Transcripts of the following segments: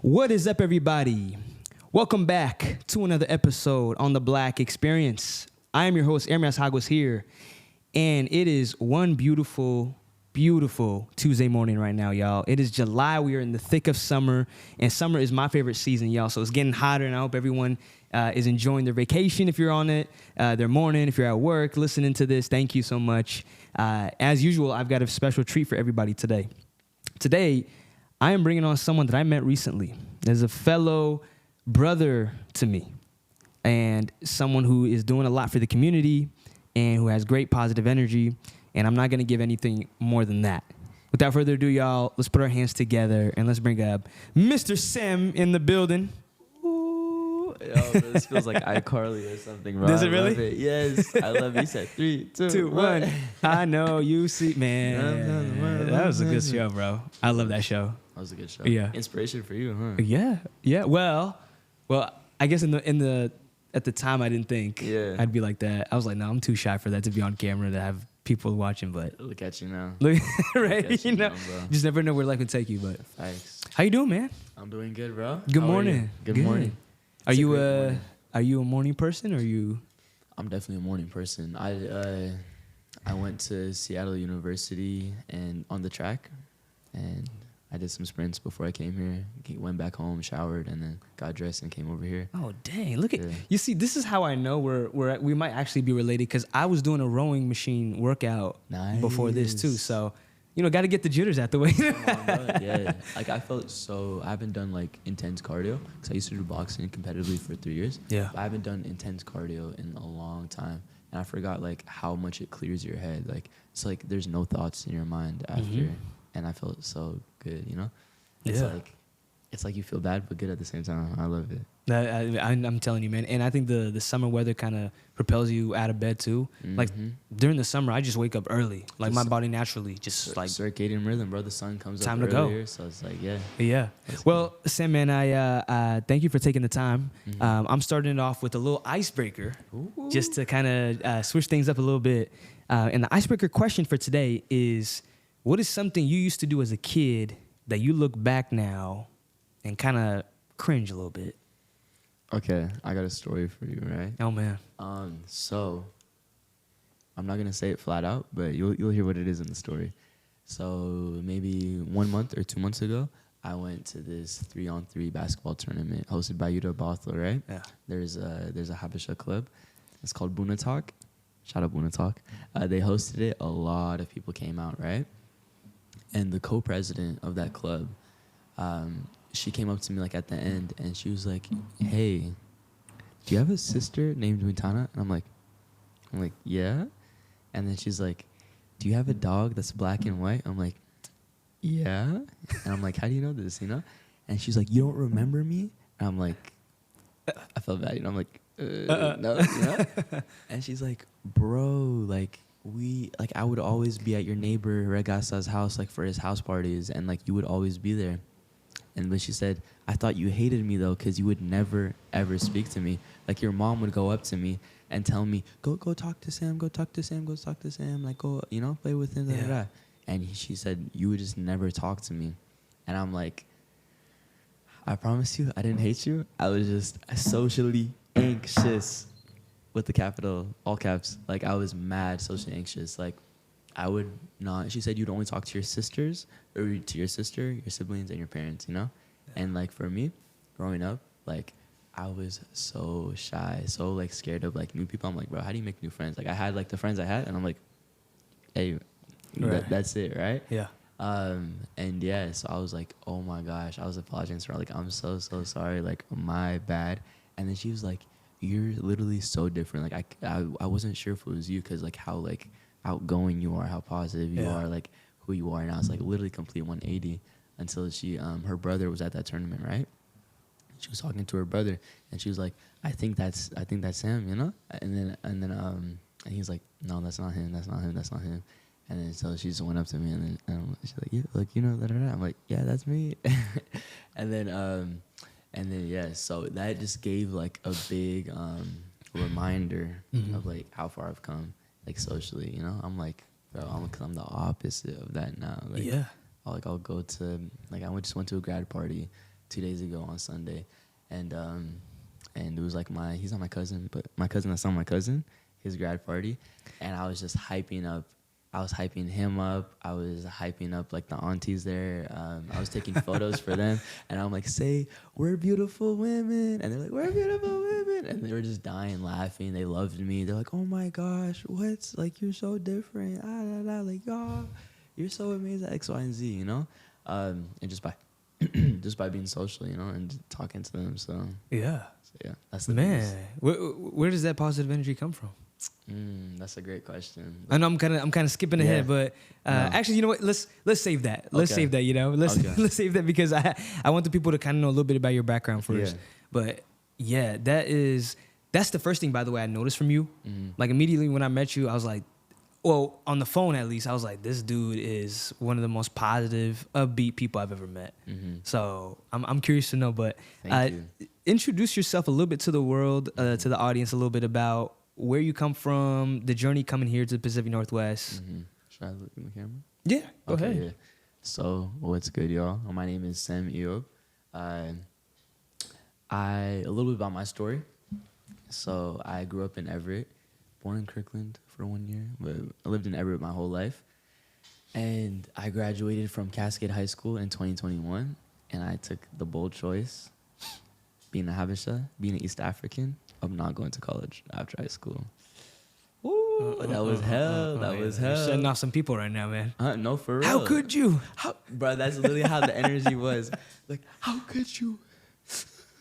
What is up, everybody? Welcome back to another episode on the Black Experience. I am your host, Hermes Hagwas here, and it is one beautiful Tuesday morning right now, y'all. It is July. We are in the thick of summer, and summer is my favorite season, y'all. So it's getting hotter, and I hope everyone is enjoying their vacation if you're on it, their morning, if you're at work, listening to this. Thank you so much. As usual, I've got a special treat for everybody today. Today, I am bringing on someone that I met recently. There's a fellow brother to me and someone who is doing a lot for the community and who has great positive energy, and I'm not going to give anything more than that. Without further ado, y'all, let's put our hands together and let's bring up Mr. Sem in the building. Yo, bro, this feels like iCarly or something, bro. Does it I really? love it. Yes, I love it. You said 3, 2, 1. I know, you see, man. That was a good show, bro. I love that show. That was a good show. Yeah. Inspiration for you, huh? Yeah. Well, I guess at the time I didn't think I'd be like that. I was like, no, I'm too shy for that to be on camera to have people watching. But Look at you now. right, Look at you know, bro. just never know where life can take you. But Thanks. how you doing, man? I'm doing good, bro. Good How are morning. you? Good morning. Are It's a you great a morning. are you a morning person or are you? I'm definitely a morning person. I went to Seattle University and on the track, and I did some sprints before I came here. Went back home, showered, and then got dressed and came over here. Oh dang! Look at Yeah. you. See, this is how I know we might actually be related because I was doing a rowing machine workout before this too. Nice. So, got to get the jitters out the way. Come on, bro. Yeah, like I haven't done like intense cardio because I used to do boxing competitively for 3 years. Yeah. But I haven't done intense cardio in a long time, and I forgot like how much it clears your head. Like it's like there's no thoughts in your mind after, and I felt so good. It's like you feel bad but good at the same time. I love it. I'm telling you, man. And I think the summer weather kind of propels you out of bed too. Like during the summer, I just wake up early. Like my body naturally just like Circadian rhythm, bro. The sun comes time up to go. earlier, so it's like Yeah. Well, Sam, man, I thank you for taking the time. I'm starting it off with a little icebreaker, just to kind of switch things up a little bit. And the icebreaker question for today is, what is something you used to do as a kid that you look back now and kind of cringe a little bit? Okay, I got a story for you, right? Oh man. So I'm not gonna say it flat out, but you'll hear what it is in the story. So maybe 1 month or 2 months ago, I went to this 3-on-3 basketball tournament hosted by UW Bothell, right? Yeah. There's a Habesha club. It's called Buna Talk. Shout out Buna Talk. They hosted it. A lot of people came out, right? And the co-president of that club, she came up to me like at the end, and she was like, "Hey, do you have a sister named Wintana?" And I'm like, "Yeah." And then she's like, "Do you have a dog that's black and white?" I'm like, "Yeah." And I'm like, "How do you know this?" And she's like, "You don't remember me?" And I'm like, I felt bad. I'm like, no. And she's like, "Bro, like I would always be at your neighbor Regasa's house like for his house parties, and like you would always be there." And when she said, "I thought you hated me though, because you would never ever speak to me. Like your mom would go up to me and tell me, go talk to Sam, go talk to Sam, like go, play with him." Da, da, da. And she said, "You would just never talk to me." And I'm like, I promise you, I didn't hate you. I was just socially anxious with the capital, all caps. Like I was mad socially anxious. Like I would not. She said you'd only talk to your sisters or to your sister, your siblings, and your parents, Yeah. And like for me, growing up, like I was so shy, so like scared of like new people. I'm like, bro, how do you make new friends? Like I had like the friends I had, and I'm like, hey, that's it, right? Yeah. And yeah, so I was like, oh my gosh, I was apologizing to her, like I'm so sorry, like my bad. And then she was like, you're literally so different. Like I wasn't sure if it was you, because like how like outgoing you are, how positive you are, like who you are. And I was like literally complete 180 until she her brother was at that tournament, right? She was talking to her brother, and she was like, I think that's Sam, And then he's like, no, that's not him. And then so she just went up to me, and then she's like, yeah, like da, da, da. I'm like, yeah, that's me. and then yeah, so that just gave like a big reminder of like how far I've come, like socially. I'm like, bro, I'm the opposite of that now. Like, I'll go to, like, just went to a grad party 2 days ago on Sunday, and it was like he's not my cousin, but my cousin that's not my cousin, his grad party, and I was just hyping up. I was hyping him up. I was hyping up like the aunties there. I was taking photos for them, and I'm like, "Say we're beautiful women," and they're like, "We're beautiful women," and they were just dying laughing. They loved me. They're like, "Oh my gosh, what's like you're so different? Like, oh, you're so amazing." X, Y, and Z, you know, and just by just by being social, you know, and talking to them. So yeah, that's the man. Where does that positive energy come from? That's a great question. I know I'm kind of skipping ahead, but actually, you know what? Let's save that. Let's save that. You know, let's save that because I want the people to kind of know a little bit about your background first. Yeah. But yeah, that's the first thing, by the way, I noticed from you. Like immediately when I met you, I was like, well, on the phone at least, I was like, this dude is one of the most positive, upbeat people I've ever met. So I'm curious to know, but introduce yourself a little bit to the world, to the audience, a little bit about where you come from, the journey coming here to the Pacific Northwest. Should I look in the camera? Yeah, go ahead. Yeah. So, what's good, y'all? My name is Sem S6E13. A little bit about my story. So, I grew up in Everett, born in Kirkland for 1 year, but I lived in Everett my whole life. And I graduated from Cascade High School in 2021, and I took the bold choice, being a Habesha, being an East African, of not going to college after high school. Ooh, that was hell. That was hell. You're shutting off some people right now, man. No, for real. How could you? Bro, that's literally how the energy was. Like, how could you?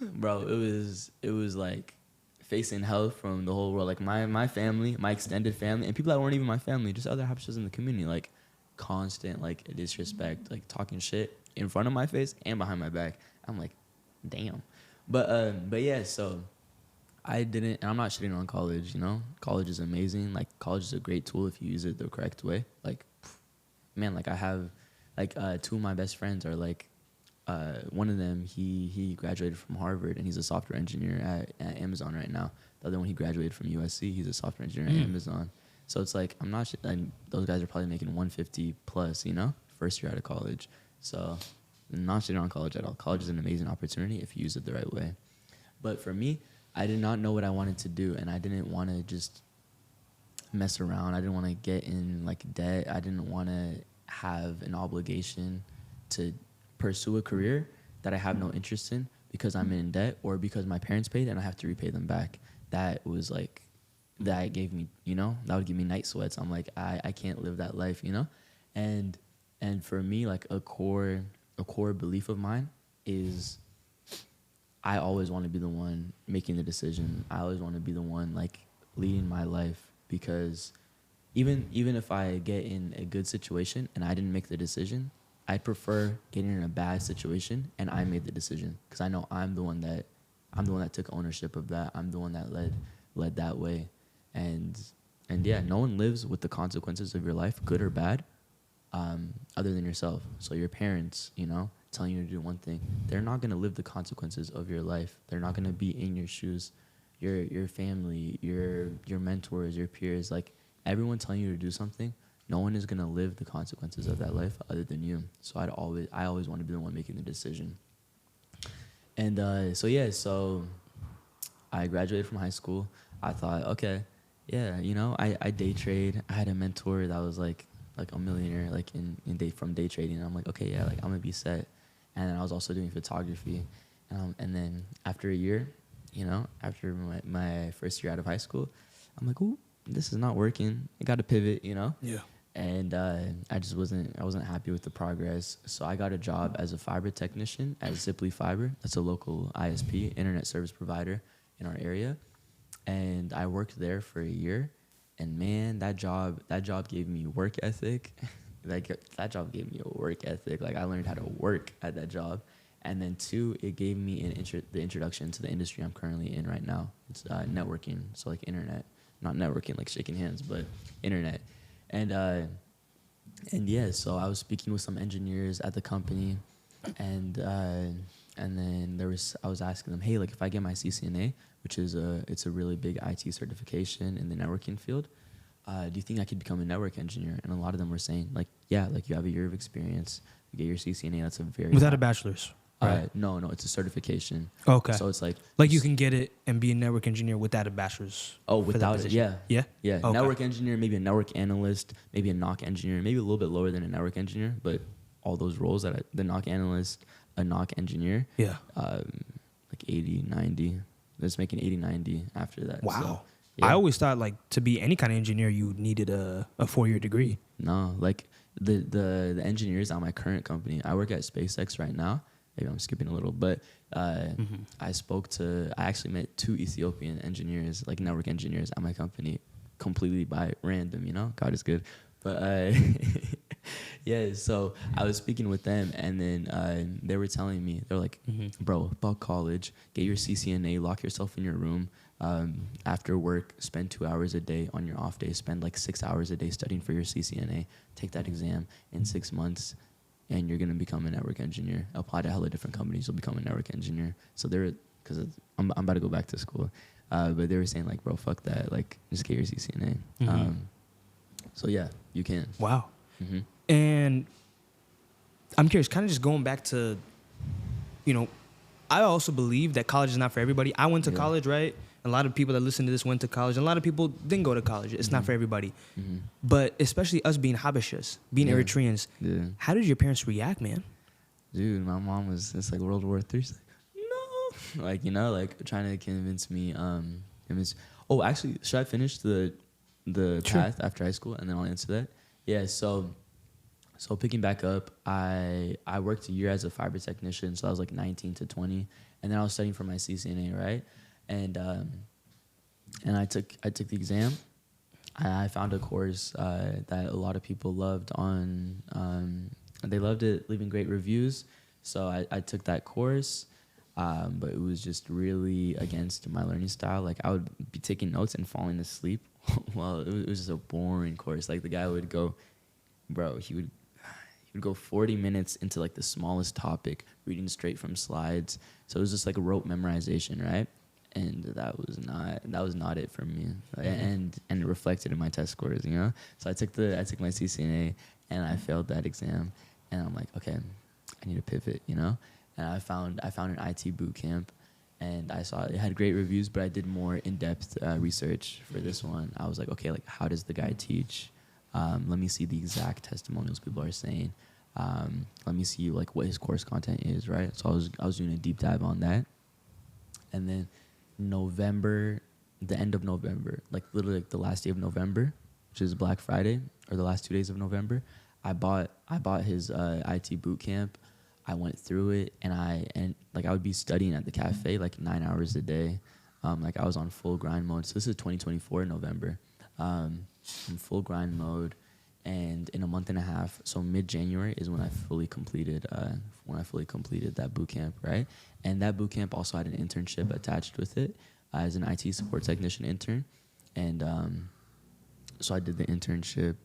Bro, it was like facing hell from the whole world. Like my family, my extended family, and people that weren't even my family, just other Habeshas in the community, like constant like disrespect, like talking shit in front of my face and behind my back. I'm like, damn. But yeah, so I didn't, and I'm not shitting on college, you know? College is amazing. Like, college is a great tool if you use it the correct way. Like, man, like, I have, like, two of my best friends are, like, one of them, he graduated from Harvard, and he's a software engineer at Amazon right now. The other one, he graduated from USC. He's a software engineer at Amazon. So it's like, I'm not, those guys are probably making 150 plus, you know? First year out of college. So, I'm not shitting on college at all. College is an amazing opportunity if you use it the right way. But for me, I did not know what I wanted to do, and I didn't want to just mess around. I didn't want to get in like debt. I didn't want to have an obligation to pursue a career that I have no interest in because I'm in debt or because my parents paid and I have to repay them back. That was like, that gave me, you know, that would give me night sweats. I'm like, I can't live that life, you know? And for me, like a core belief of mine is I always want to be the one making the decision. I always want to be the one like leading my life because even if I get in a good situation and I didn't make the decision, I'd prefer getting in a bad situation and I made the decision because I know I'm the one that took ownership of that. I'm the one that led that way. And yeah, no one lives with the consequences of your life, good or bad, other than yourself. So your parents, you know, telling you to do one thing, they're not going to live the consequences of your life. They're not going to be in your shoes. Your family, your mentors, your peers, like everyone telling you to do something, no one is going to live the consequences of that life other than you. So I always want to be the one making the decision. And so I graduated from high school. I thought, okay, yeah, you know, I day trade. I had a mentor that was like a millionaire, like from day trading. And I'm like, okay, yeah, like I'm gonna be set. And then I was also doing photography. And then after a year, you know, after my first year out of high school, I'm like, ooh, this is not working. I got to pivot, you know? Yeah. And I wasn't happy with the progress. So I got a job as a fiber technician at Ziply Fiber. That's a local ISP, internet service provider in our area. And I worked there for a year. And man, that job gave me work ethic. That job gave me a work ethic. Like I learned how to work at that job. And then two, it gave me the introduction to the industry I'm currently in right now. It's networking, so like internet, not networking like shaking hands, but internet. And yeah, so I was speaking with some engineers at the company, and then I was asking them, hey, like if I get my CCNA, which is it's a really big IT certification in the networking field, do you think I could become a network engineer? And a lot of them were saying like, yeah, like you have a year of experience, you get your CCNA, that's a very without a bachelor's. right? No, it's a certification. Okay. So it's like You can get it and be a network engineer without a bachelor's. Oh, for that without it, position. yeah. Yeah. Okay. Network engineer, maybe a network analyst, maybe a NOC engineer, maybe a little bit lower than a network engineer, but all those roles the NOC analyst, a NOC engineer, Yeah. like 80, 90. That's making 80, 90 after that. Wow. So, yeah. I always thought to be any kind of engineer, you needed a 4-year degree. No, like the engineers at my current company, I work at SpaceX right now. Maybe I'm skipping a little, but I actually met 2 Ethiopian engineers, like network engineers at my company, completely by random, God is good. But yeah, so I was speaking with them, and then they were telling me, they're like, bro, fuck college, get your CCNA, lock yourself in your room. After work, spend 2 hours a day. On your off day, spend like 6 hours a day studying for your CCNA. Take that exam in 6 months, and you're gonna become a network engineer. Apply to hella different companies, you'll become a network engineer. So because I'm about to go back to school, but they were saying like, bro, fuck that, like just get your CCNA. So yeah, you can. Wow. And I'm curious, kind of just going back to, I also believe that college is not for everybody. I went to college, right? A lot of people that listen to this went to college. And a lot of people didn't go to college. It's not for everybody. But especially us being Habeshas, being Eritreans, how did your parents react, man? Dude, my mom it's like World War III. She's like, no. Like trying to convince me. Oh, actually, should I finish the path after high school, and then I'll answer that? Yeah, so picking back up, I worked a year as a fiber technician, so I was like 19 to 20, and then I was studying for my CCNA, right? And I took the exam. I found a course that a lot of people loved on. They loved it, leaving great reviews. So I took that course, but it was just really against my learning style. Like I would be taking notes and falling asleep. Well, it was just a boring course. Like the guy would go, bro, he would go 40 minutes into like the smallest topic, reading straight from slides. So it was just like a rote memorization, right? And that was not it for me, and it reflected in my test scores, So I took my CCNA, and I failed that exam, and I'm like, okay, I need to pivot, And I found an IT boot camp, and I saw it had great reviews, but I did more in-depth research for this one. I was like, okay, like how does the guy teach? Let me see the exact testimonials people are saying. Let me see like what his course content is, right? So I was doing a deep dive on that, and then the end of November, like literally like the last day of November, which is Black Friday, or the last 2 days of November, I bought his IT boot camp. I went through it, and I would be studying at the cafe like 9 hours a day. Like I was on full grind mode. So this is 2024 November. In full grind mode, and in a month and a half, so mid-January is when I fully completed that boot camp, right? And that boot camp also had an internship attached with it as an IT support technician intern. And so I did the internship,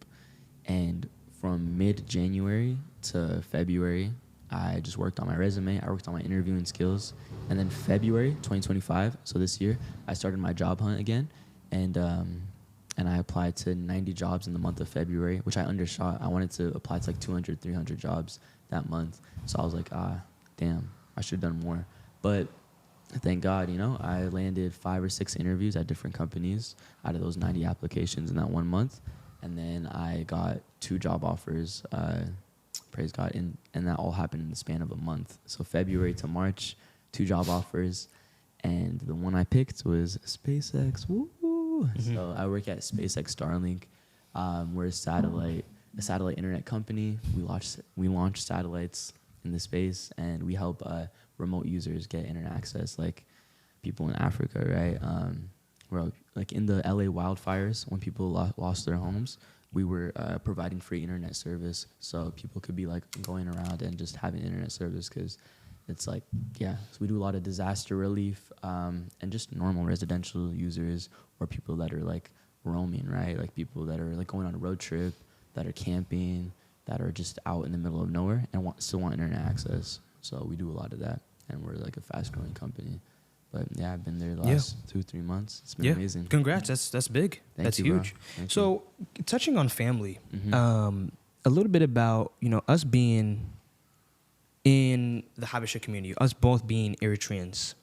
and from mid-January to February, I just worked on my resume. I worked on my interviewing skills. And then February 2025, so this year, I started my job hunt again. And I applied to 90 jobs in the month of February, which I undershot. I wanted to apply to like 200, 300 jobs that month. So I was like, damn, I should have done more. But thank God, I landed 5 or 6 interviews at different companies out of those 90 applications in that 1 month. And then I got 2 job offers, praise God, and that all happened in the span of a month. So February to March, 2 job offers, and the one I picked was SpaceX. Woo! So I work at SpaceX Starlink. We're a satellite internet company. We launch satellites into space, and we help remote users get internet access, like people in Africa, right? We're like in the LA wildfires, when people lost their homes, we were providing free internet service, so people could be like going around and just having internet service, because it's like, so we do a lot of disaster relief, and just normal residential users, or people that are like roaming, right? Like people that are like going on a road trip, that are camping, that are just out in the middle of nowhere and still want internet access. So we do a lot of that, and we're like a fast growing company. But yeah, I've been there the last 2-3 months. It's been amazing. Congrats, that's big. That's huge. So touching on family, a little bit about us being in in the Habesha community, us both being Eritreans,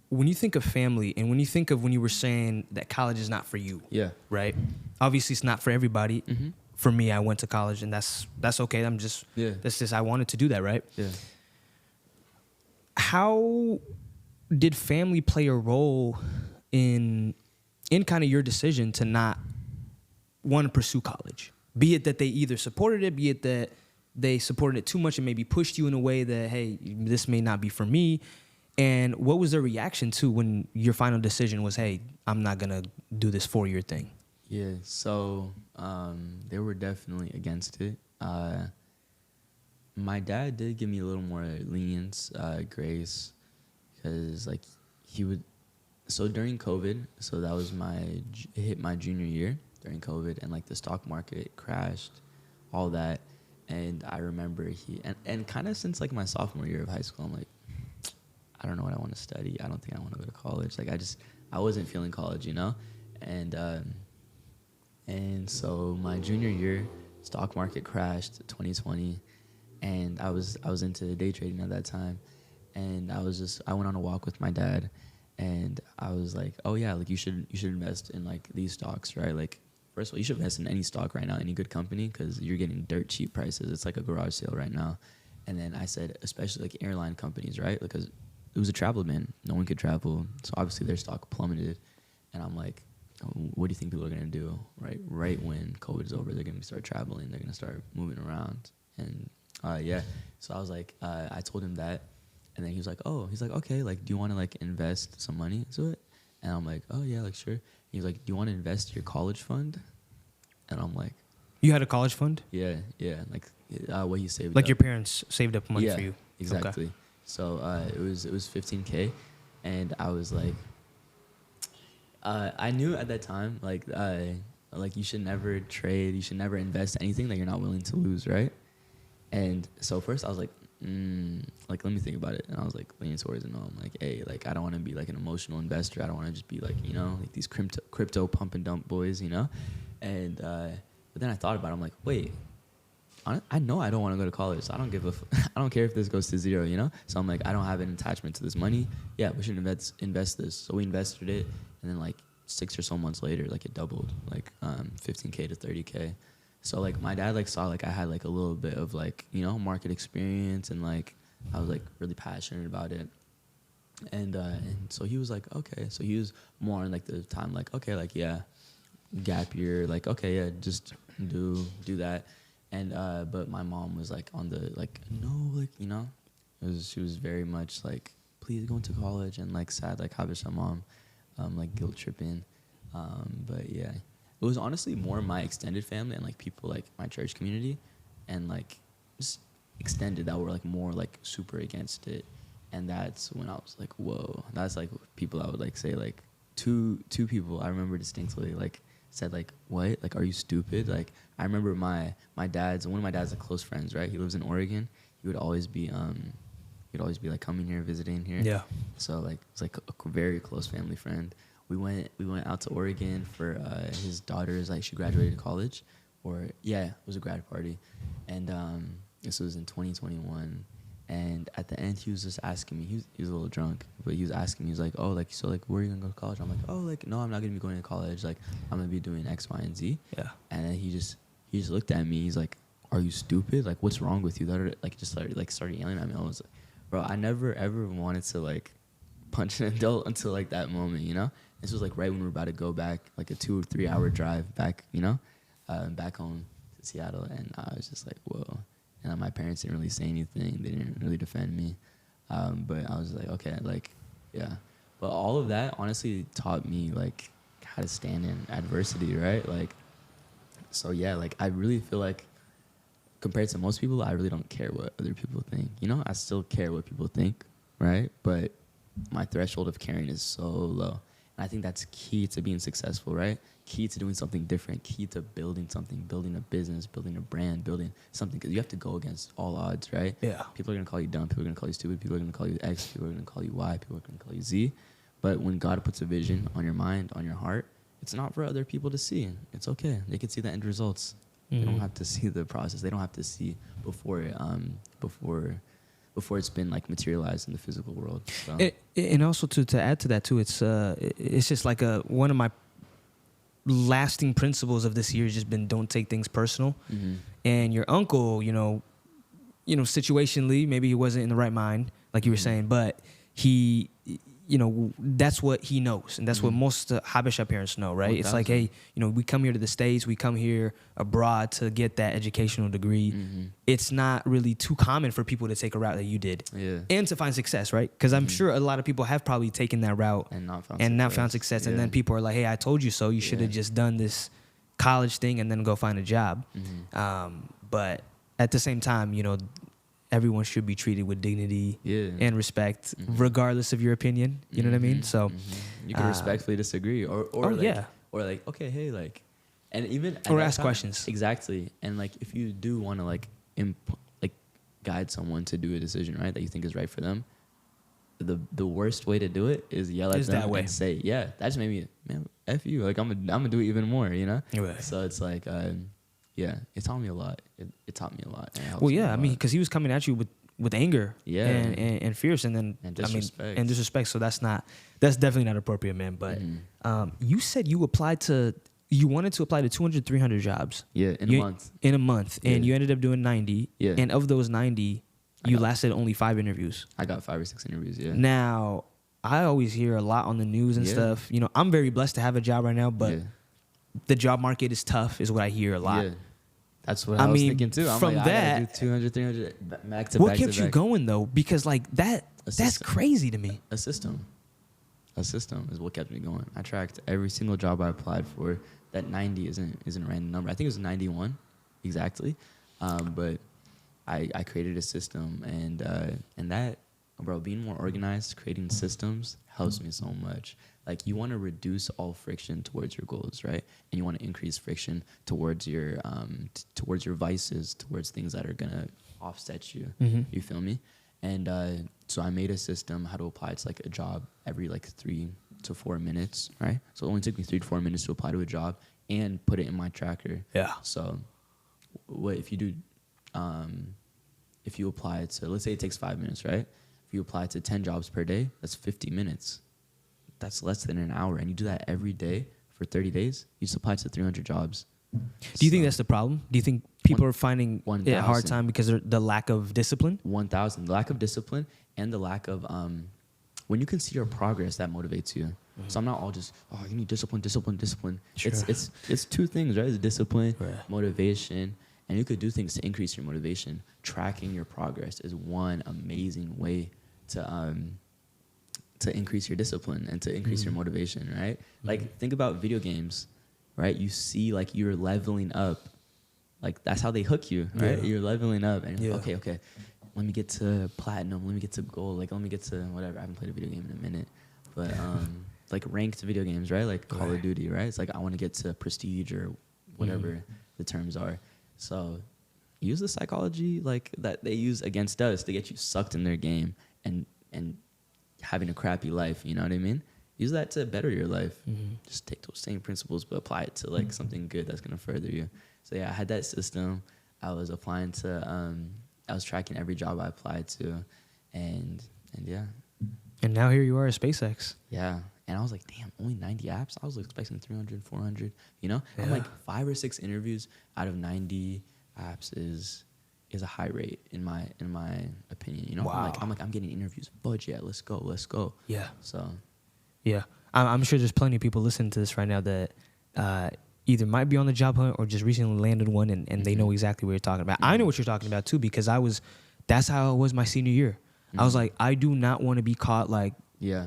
when you think of family and when you think of when you were saying that college is not for you, Yeah. right? Obviously, it's not for everybody. Mm-hmm. For me, I went to college, and that's okay. That's just I wanted to do that, right? Yeah. How did family play a role in kind of your decision to not want to pursue college? Be it that they either supported it, be it that they supported it too much and maybe pushed you in a way that, hey, this may not be for me. And what was their reaction to when your final decision was, hey, I'm not going to do this 4-year thing? Yeah, so they were definitely against it. My dad did give me a little more lenience, grace, because like he would. So during COVID, so that was it hit my junior year during COVID, and like the stock market crashed, all that, and I remember and kind of since like my sophomore year of high school, I'm like, I don't know what I want to study. I don't think I want to go to college. Like I wasn't feeling college, you know, and so my junior year, stock market crashed 2020, and I was into day trading at that time, and I went on a walk with my dad, and I was like, oh yeah, like you should invest in like these stocks, right? Like first of all, you should invest in any stock right now, any good company, because you're getting dirt cheap prices. It's like a garage sale right now. And then I said, especially like airline companies, right? Because it was a travel ban. No one could travel, so obviously their stock plummeted. And I'm like, what do you think people are gonna do, right? Right when COVID is over, they're gonna start traveling. They're gonna start moving around, and yeah. So I was like, I told him that, and then he was like, okay, like, do you want to like invest some money into it? And I'm like, oh yeah, like sure. He's like, do you want to invest your college fund? And I'm like, You had a college fund? yeah, like what he saved. Like up. your parents saved up money for you? Exactly. Okay. So it was $15K, and I was like, I knew at that time like you should never trade, you should never invest anything that you're not willing to lose, right? And so first I was like, like let me think about it, and I was like leaning towards it. No, I'm like, hey, like I don't want to be like an emotional investor. I don't want to just be like, you know, like these crypto pump and dump boys, you know. And but then I thought about it. I'm like, wait, I know I don't want to go to college, so I don't I don't care if this goes to zero, you know. So I'm like, I don't have an attachment to this money. Yeah, we should invest this. So we invested it, and then like 6 or so months later, like it doubled, like 15K to 30K. So like my dad like saw like I had like a little bit of like, you know, market experience, and like I was like really passionate about it. And so he was like, okay. So he was more in like the time like, okay, like yeah, gap year, like okay, yeah, just do that. And but my mom was like on the like, no, like, you know, she was very much like, please go into college, and like sad like Habesha mom, like guilt tripping. But yeah, it was honestly more my extended family and like people like my church community, and like just extended that were like more like super against it. And that's when I was like, whoa, that's like people I would like say like two people I remember distinctly like said like, what, like, are you stupid? Like I remember one of my dad's like close friends, right? He lives in Oregon. He would always be like coming here, visiting here. Yeah. So like it's like a very close family friend. We went out to Oregon for his daughter's, like she graduated college, or yeah, it was a grad party, and this was in 2021. And at the end, he was just asking me. He was a little drunk, but he was asking me. He was like, "Oh, like so, like where are you gonna go to college?" I'm like, "Oh, like no, I'm not gonna be going to college. Like I'm gonna be doing X, Y, and Z." Yeah. And then he just looked at me. He's like, "Are you stupid? Like what's wrong with you?" That like just started yelling at me. I was like, "Bro, I never ever wanted to like punch an adult until like that moment, you know." This was like right when we were about to go back, like a 2 or 3 hour drive back, you know, back home to Seattle, and I was just like, whoa. And my parents didn't really say anything. They didn't really defend me. But I was like, okay, like, yeah. But all of that honestly taught me, like, how to stand in adversity, right? Like, so, yeah, like, I really feel like compared to most people, I really don't care what other people think. You know, I still care what people think, right? But my threshold of caring is so low. And I think that's key to being successful, right? Key to doing something different, key to building something, building a business, building a brand, building something. Because you have to go against all odds, right? Yeah. People are going to call you dumb. People are going to call you stupid. People are going to call you X. People are going to call you Y. People are going to call you Z. But when God puts a vision on your mind, on your heart, it's not for other people to see. It's okay. They can see the end results. They don't have to see the process. They don't have to see before before it's been like materialized in the physical world. So. And also to add to that too, it's just like one of my lasting principles of this year has just been don't take things personal. Mm-hmm. And your uncle, situationally, maybe he wasn't in the right mind, like you were saying, but he, that's what he knows. And that's what most Habesha parents know, right? 1,000. It's like, hey, we come here to the States, we come here abroad to get that educational degree. Mm-hmm. It's not really too common for people to take a route that you did. Yeah. And to find success, right? Because I'm sure a lot of people have probably taken that route And not found success. And then people are like, hey, I told you so. You should have just done this college thing and then go find a job. Mm-hmm. But at the same time, everyone should be treated with dignity and respect, regardless of your opinion. You know what I mean? So you can respectfully disagree, or okay, hey, like, and even or ask questions. Exactly, and like if you do want to like guide someone to do a decision, right, that you think is right for them, the worst way to do it is yell at them and say, yeah, that just made me, man, F you, like I'm gonna do it even more, Right. So it's like. Yeah, it taught me a lot. It taught me a lot. Well, yeah, I mean, because he was coming at you with anger, and fierce, and then disrespect. and disrespect. So that's definitely not appropriate, man. But you said you wanted to apply to 200, 300 jobs. Yeah, in a month. In a month, and you ended up doing 90. Yeah. And of those 90, you lasted only 5 interviews. I got 5 or 6 interviews. Yeah. Now, I always hear a lot on the news and stuff. I'm very blessed to have a job right now, but the job market is tough, is what I hear a lot. Yeah. That's what I was thinking too. I'm from like, that, I gotta do 200, 300 back to back. What kept you going though? Because like that's crazy to me. A system is what kept me going. I tracked every single job I applied for. That 90 isn't a random number. I think it was 91 exactly. But I created a system, and that, bro, being more organized, creating systems helps me so much. Like, you want to reduce all friction towards your goals, right? And you want to increase friction towards your vices, towards things that are gonna offset you. Mm-hmm. You feel me? And so I made a system how to apply to like a job every like 3 to 4 minutes, right? So it only took me 3 to 4 minutes to apply to a job and put it in my tracker. Yeah. So what if you do? If you apply to, let's say it takes 5 minutes, right? If you apply to 10 jobs per day, that's 50 minutes. That's less than an hour. And you do that every day for 30 days, you just apply to 300 jobs. Do you think that's the problem? Do you think people are finding 1,000. it a hard time because of the lack of discipline? 1,000. The lack of discipline and the lack of, when you can see your progress, that motivates you. Mm-hmm. So I'm not all just, you need discipline. Sure. It's 2 things, right? It's discipline, right, motivation. And you could do things to increase your motivation. Tracking your progress is one amazing way to increase your discipline and to increase your motivation, right? Like, think about video games, right? You see, like, you're leveling up. Like, that's how they hook you, right? You're leveling up. And okay, let me get to platinum. Let me get to gold. Like, let me get to whatever. I haven't played a video game in a minute. But, like, ranked video games, right? Like Call of Duty, right? It's like, I want to get to prestige or whatever the terms are. So use the psychology, like, that they use against us to get you sucked in their game and having a crappy life, you know what I mean? Use that to better your life. Just take those same principles but apply it to like something good that's gonna further you. So yeah, I had that system. I was applying to I was tracking every job I applied to, and yeah. And now here you are at SpaceX. Yeah. And I was like, damn, only 90 apps? I was expecting 300, 400, you know? I'm like 5 or 6 interviews out of 90 apps is a high rate in my opinion, you know? Wow. I'm getting interviews. Budget, let's go. Yeah. So yeah, I'm sure there's plenty of people listening to this right now that either might be on the job hunt or just recently landed one, and they know exactly what you're talking about. I know what you're talking about too, because that's how it was my senior year. I was like, I do not want to be caught like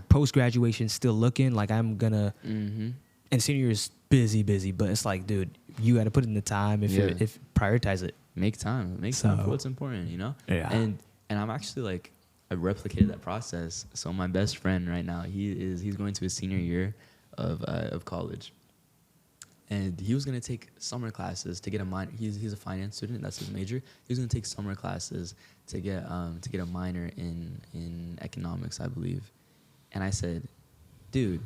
post graduation still looking like I'm gonna. And senior year is busy, but it's like, dude, you got to put in the time if prioritize it. Make time for what's important, you know? Yeah. And I'm actually like, I replicated that process. So my best friend right now, he's going to his senior year of college, and he was gonna take summer classes to get a minor. He's a finance student, that's his major. He was gonna take summer classes to get a minor in economics, I believe. And I said, dude,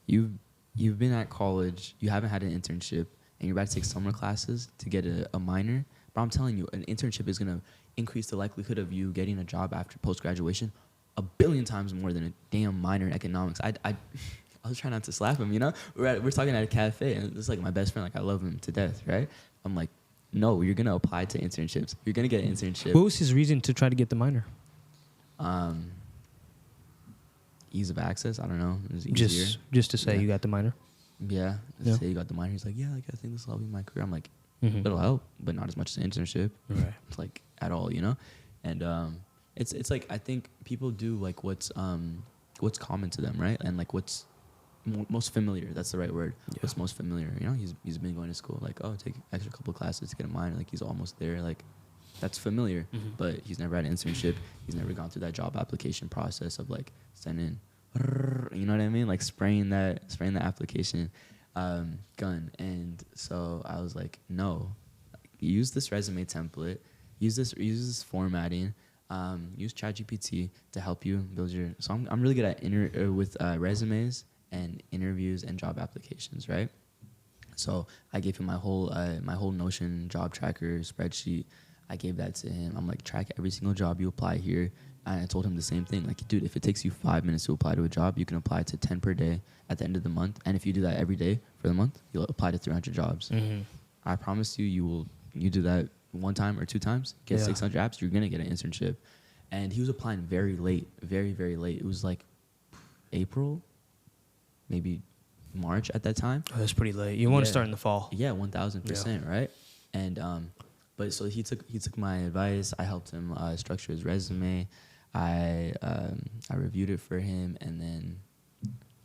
you've been at college, you haven't had an internship, and you're about to take summer classes to get a minor. But I'm telling you, an internship is gonna increase the likelihood of you getting a job after post-graduation 1 billion times more than a damn minor in economics. I was trying not to slap him, you know? We're talking at a cafe, and it's like my best friend. Like, I love him to death, right? I'm like, no, you're going to apply to internships. You're going to get an internship. What was his reason to try to get the minor? Ease of access. I don't know. It was easier. Just to say you got the minor? Yeah. Say you got the minor. He's like, yeah, like, I think this will help me in my career. I'm like, it'll help, but not as much as an internship. Right. Like, at all, you know? And it's like, I think people do like what's common to them, right? And like what's most familiar. That's the right word. Yeah. What's most familiar? You know, he's been going to school. Like, oh, take extra couple of classes to get a minor. Like, he's almost there. Like, that's familiar. But he's never had an internship. He's never gone through that job application process of like sending, you know what I mean? Like spraying the application gun. And so I was like, no, use this resume template. Use this formatting. Use ChatGPT to help you build your. So I'm really good at with resumes and interviews and job applications, right? So I gave him my whole Notion job tracker spreadsheet. I gave that to him. I'm like, track every single job you apply here. And I told him the same thing. Like, dude, if it takes you 5 minutes to apply to a job, you can apply to 10 per day at the end of the month. And if you do that every day for the month, you'll apply to 300 jobs. I promise you do that 1 time or 2 times, get 600 apps, you're going to get an internship. And he was applying very late, very, very late. It was like April, maybe March at that time. Oh, that's pretty late. You want to start in the fall. Yeah, 1,000%, right? And but so he took my advice. I helped him structure his resume. I reviewed it for him, and then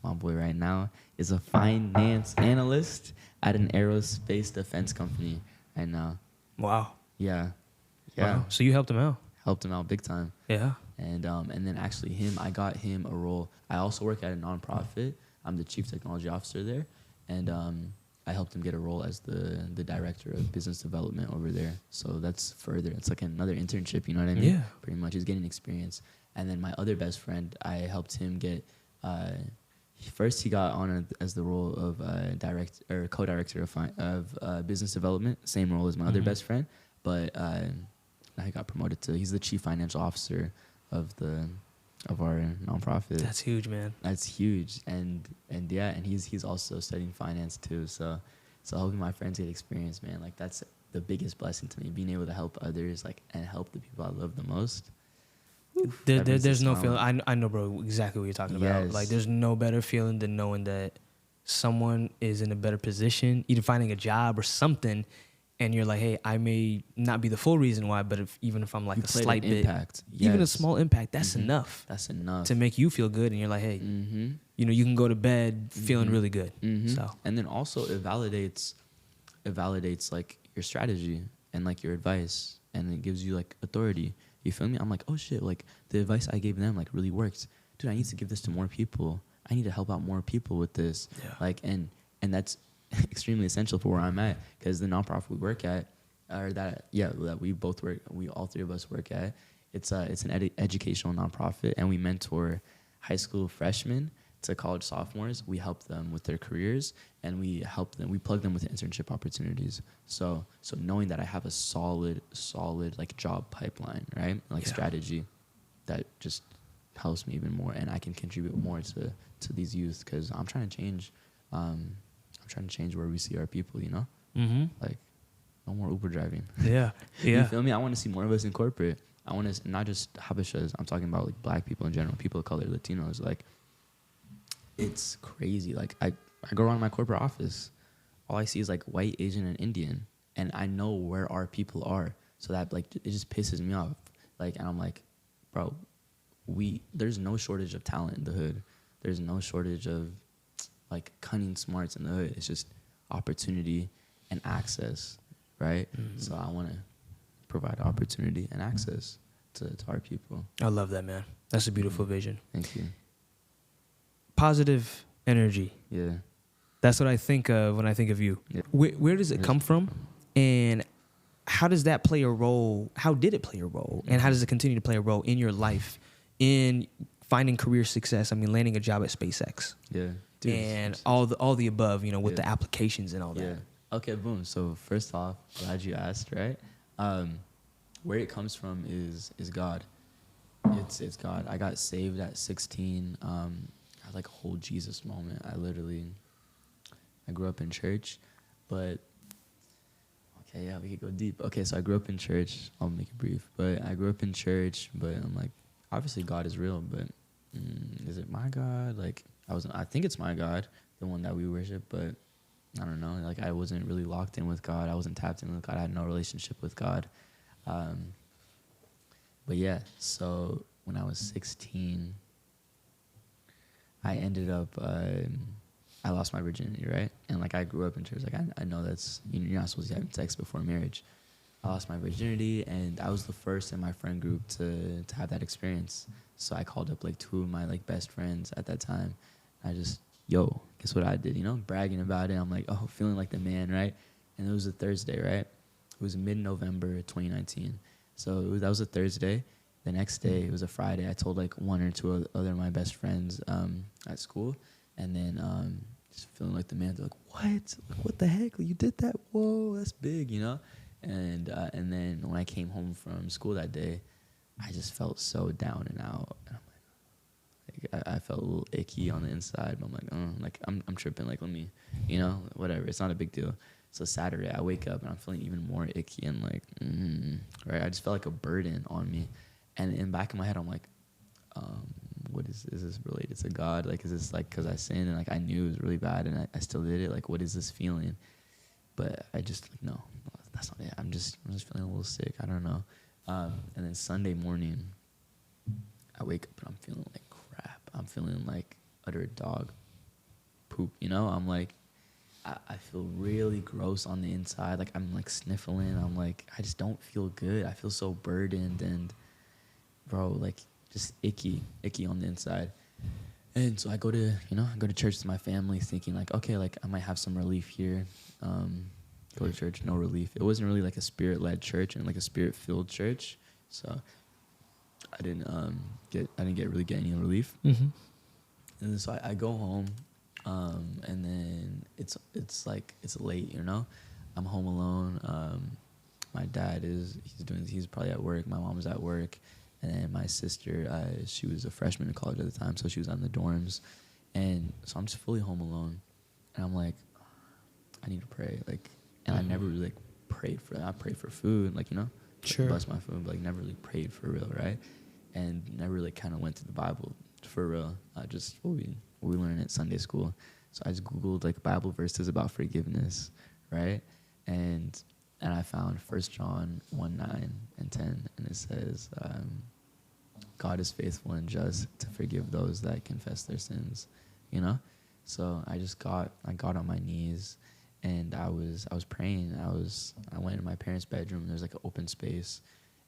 my boy right now is a finance analyst at an aerospace defense company right now. Wow. Yeah. Wow. So you helped him out. Helped him out big time. Yeah. And then actually I got him a role. I also work at a nonprofit. I'm the chief technology officer there, and I helped him get a role as the director of business development over there. So that's further. It's like another internship. You know what I mean? Yeah. Pretty much, he's getting experience. And then my other best friend, I helped him get. First, he got on as the role of co-director of business development, same role as my other best friend. But now he got promoted to. He's the chief financial officer of our nonprofit. That's huge, man. That's huge, and he's also studying finance too. So helping my friends get experience, man, like that's the biggest blessing to me. Being able to help others, like, and help the people I love the most. There's no feeling. I know, bro, exactly what you're talking about. Yes. Like, there's no better feeling than knowing that someone is in a better position, either finding a job or something, and you're like, hey, I may not be the full reason why, but even if I'm like a slight bit, impact, even a small impact, that's enough. That's enough to make you feel good, and you're like, hey, you know, you can go to bed feeling really good. So, and then also it validates like your strategy and like your advice, and it gives you like authority. You feel me? I'm like, oh shit, like the advice I gave them like really worked. Dude, I need to give this to more people. I need to help out more people with this. Yeah. Like, and that's extremely essential for where I'm at, because the nonprofit we work at, or that we both work, we all three of us work at, it's an educational nonprofit, and we mentor high school freshmen to college sophomores. We help them with their careers, and we plug them with internship opportunities. So knowing that I have a solid like job pipeline, right? Like strategy, that just helps me even more, and I can contribute more to these youth, because I'm trying to change. I'm trying to change where we see our people, you know? Like, no more Uber driving. Yeah. You feel me? I want to see more of us in corporate. I want to, not just Habeshas, I'm talking about like black people in general, people of color, Latinos. Like, it's crazy. Like, I go around my corporate office, all I see is like white, Asian, and Indian, and I know where our people are. So that, like, it just pisses me off. Like, and I'm like, bro, there's no shortage of talent in the hood. There's no shortage of like cunning smarts in the hood. It's just opportunity and access, right? So I want to provide opportunity and access to our people. I love that, man. That's a beautiful vision. Thank you. Positive energy. Yeah. That's what I think of when I think of you. Yeah. Where does it come from? And how does that play a role? How did it play a role? And how does it continue to play a role in your life, in finding career success? I mean, landing a job at SpaceX. Yeah. Dude, and all the above, you know, with the applications and all that. Okay, boom. So first off, glad you asked, right? where it comes from is God. It's God. I got saved at 16. I had like a whole Jesus moment. I grew up in church, but okay, yeah, we could go deep. Okay, so I grew up in church. I'll make it brief, but I grew up in church. But I'm like, obviously God is real, but is it my God? Like, I think it's my God, the one that we worship, but I don't know. Like, I wasn't really locked in with God. I wasn't tapped in with God. I had no relationship with God. But yeah, so when I was 16, I ended up, I lost my virginity, right? And like, I grew up in church. Like, I know that's, you're not supposed to have sex before marriage. I lost my virginity, and I was the first in my friend group to have that experience. So I called up like two of my like best friends at that time. I just, yo, guess what I did? Bragging about it. I'm like, oh, feeling like the man, right? And it was a Thursday, right? It was mid-November 2019. So that was a Thursday. The next day, it was a Friday. I told like one or two other of my best friends at school, and then just feeling like the man. They're like, what? Like, what the heck? Like, you did that? Whoa, that's big, And then when I came home from school that day, I just felt so down and out. And I'm like I felt a little icky on the inside. But I'm like, I'm tripping. Like, let me, whatever. It's not a big deal. So Saturday, I wake up and I'm feeling even more icky and like, right? I just felt like a burden on me. And in the back of my head, I'm like, what is this related to God? Like, is this like because I sinned and like I knew it was really bad and I still did it? Like, what is this feeling? But I just like, no, that's not it. I'm just feeling a little sick. I don't know. And then Sunday morning, I wake up and I'm feeling like crap. I'm feeling like utter dog poop. I'm like, I feel really gross on the inside. Like, I'm like sniffling. I'm like, I just don't feel good. I feel so burdened and, bro, like just icky on the inside. And so I go to church with my family thinking like, okay, like I might have some relief here. Go to church, no relief. It wasn't really like a spirit-led church and like a spirit-filled church. So I didn't really get any relief. Mm-hmm. And then so I go home, and then it's late, I'm home alone. My dad he's probably at work. My mom was at work. And then my sister, she was a freshman in college at the time, so she was on the dorms. And so I'm just fully home alone. And I'm like, I need to pray. Like, and I never really like, prayed for that. I prayed for food, like, Sure. Bless my food, but like never really prayed for real, right? And never really kind of went to the Bible for real. Just what we learned at Sunday school. So I just Googled like Bible verses about forgiveness, right? And I found 1 John 1:9 and 10, and it says, God is faithful and just to forgive those that confess their sins, So I got on my knees, and I was praying. I went in my parents' bedroom. There's like an open space,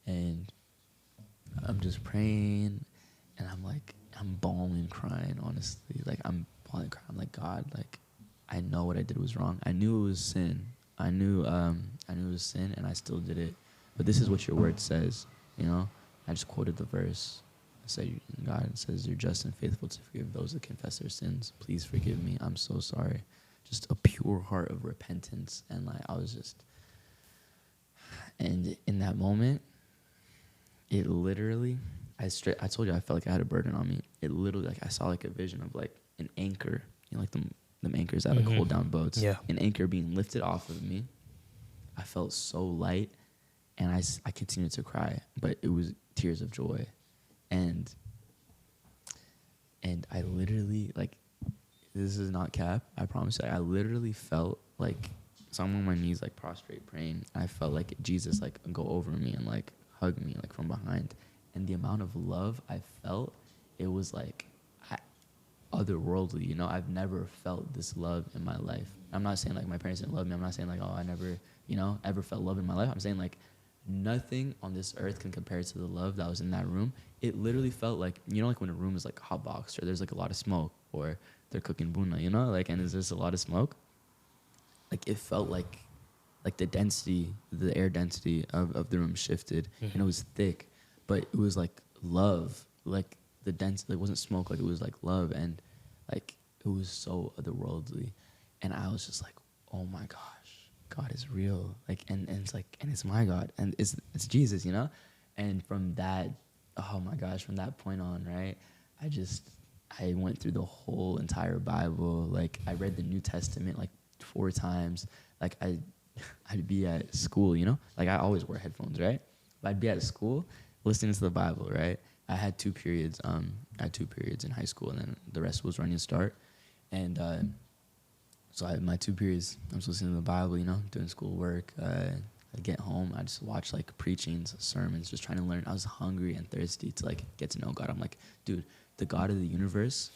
and I'm just praying, and I'm bawling, crying. Honestly, like I'm bawling, crying. I'm like, God, like I know what I did was wrong. I knew it was sin. I knew it was sin, and I still did it. But this is what your word says, I just quoted the verse. God says, you're just and faithful to forgive those that confess their sins. Please forgive me. I'm so sorry. Just a pure heart of repentance. And like, I was just, and in that moment, it literally, I told you I felt like I had a burden on me. It literally, like I saw like a vision of like an anchor, like them anchors that like hold down boats. Yeah. An anchor being lifted off of me. I felt so light, and I continued to cry, but it was tears of joy. And I literally, like, this is not cap, I promise you, I literally felt like, so I'm on my knees, like, prostrate praying. I felt like Jesus, like, go over me and, like, hug me, like, from behind. And the amount of love I felt, it was, like, otherworldly, I've never felt this love in my life. I'm not saying, like, my parents didn't love me. I'm not saying, like, oh, I never, ever felt love in my life. I'm saying, like, nothing on this earth can compare to the love that was in that room. It literally felt like, like when a room is like hot boxed or there's like a lot of smoke or they're cooking buna, like, and there's just a lot of smoke. Like, it felt like the density, the air density of the room shifted, and it was thick, but it was like love, like the density, it wasn't smoke, like it was like love, and like it was so otherworldly. And I was just like, oh my gosh, God is real. Like, and it's like, and it's my God, and it's Jesus, you know? And from that, oh my gosh, from that point on, right? I went through the whole entire Bible. Like, I read the New Testament like 4 times. Like, I'd be at school, you know? Like, I always wear headphones, right? But I'd be at school listening to the Bible, right? I had 2 periods. I had 2 periods in high school, and then the rest was running start. And so I had my 2 periods. I was listening to the Bible, you know, doing schoolwork. I get home, I just watch like preachings, sermons, just trying to learn. I was hungry and thirsty to like get to know God. I'm like, dude, the God of the universe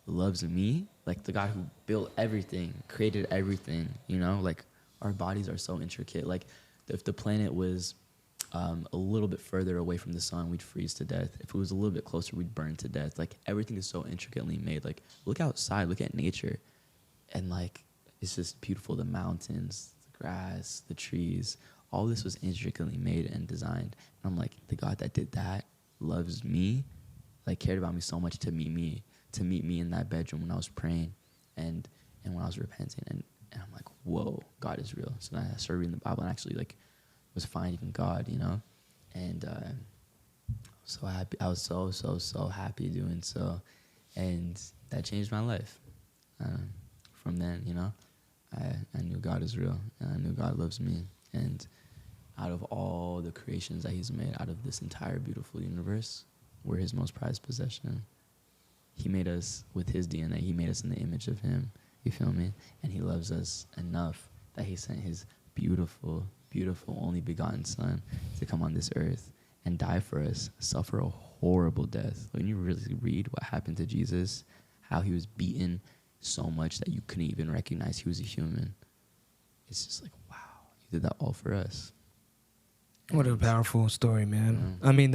loves me. Like, the God who built everything, created everything, you know? Like, our bodies are so intricate. Like, if the planet was a little bit further away from the sun, we'd freeze to death. If it was a little bit closer, we'd burn to death. Like, everything is so intricately made. Like, look outside, look at nature. And like, it's just beautiful. The mountains, the grass, the trees, all this was intricately made and designed. And I'm like, the God that did that loves me, like, cared about me so much to meet me in that bedroom when I was praying and when I was repenting. And I'm like, whoa, God is real. So then I started reading the Bible and actually like was finding God, you know? And so happy. I was so happy doing so. And that changed my life. From then, you know, I knew God is real, and I knew God loves me. And out of all the creations that he's made, out of this entire beautiful universe, we're his most prized possession. He made us with his DNA. He made us in the image of him. You feel me? And he loves us enough that he sent his beautiful, beautiful only begotten son to come on this earth and die for us, suffer a horrible death. When you really read what happened to Jesus, how he was beaten so much that you couldn't even recognize he was a human, it's just like, wow, he did that all for us. What a powerful story, man. I mean,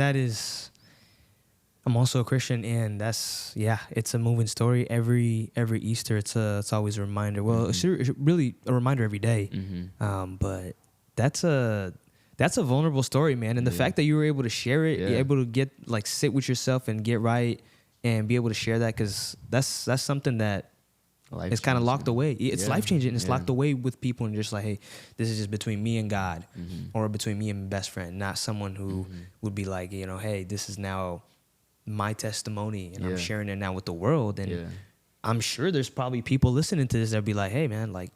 I'm also a Christian, and it's a moving story. Every Easter, it's always a reminder. Well, it's really a reminder every day. But that's a vulnerable story, man. And the fact that you were able to share it, you're able to get like sit with yourself and get right and be able to share that, because that's something that it's kind of locked away. It's life-changing. It's locked away with people, and just like, hey, this is just between me and God, or between me and my best friend, not someone who would be like, you know, hey, this is now my testimony, and I'm sharing it now with the world. And I'm sure there's probably people listening to this that'll be like, hey, man, like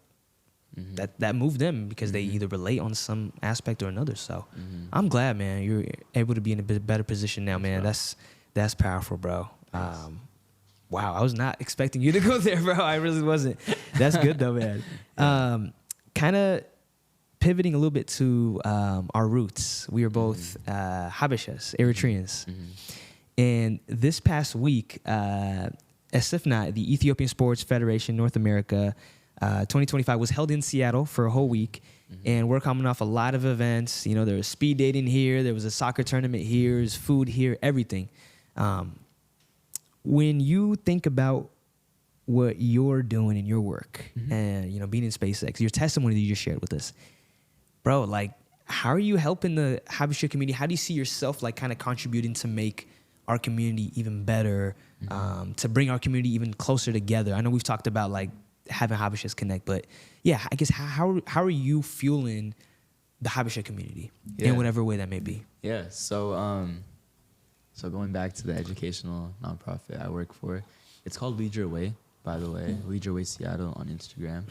that moved them because they either relate on some aspect or another. So I'm glad, man, you're able to be in a bit better position now, man. That's powerful, bro. Wow, I was not expecting you to go there, bro. I really wasn't. That's good, though, man. Kind of pivoting a little bit to our roots. We are both Habeshas, Eritreans. And this past week, ESIFNA, the Ethiopian Sports Federation North America 2025, was held in Seattle for a whole week. And we're coming off a lot of events. You know, there was speed dating here. There was a soccer tournament here. There's food here, everything. When you think about what you're doing in your work and, you know, being in SpaceX, your testimony that you just shared with us, bro, like, how are you helping the Habesha community? How do you see yourself, like, kind of contributing to make our community even better, to bring our community even closer together? I know we've talked about, like, having Habeshas connect, but yeah, I guess how are you fueling the Habesha community in whatever way that may be? Yeah, so going back to the educational nonprofit I work for, it's called LeadYourWay, by the way, LeadYourWay Seattle on Instagram.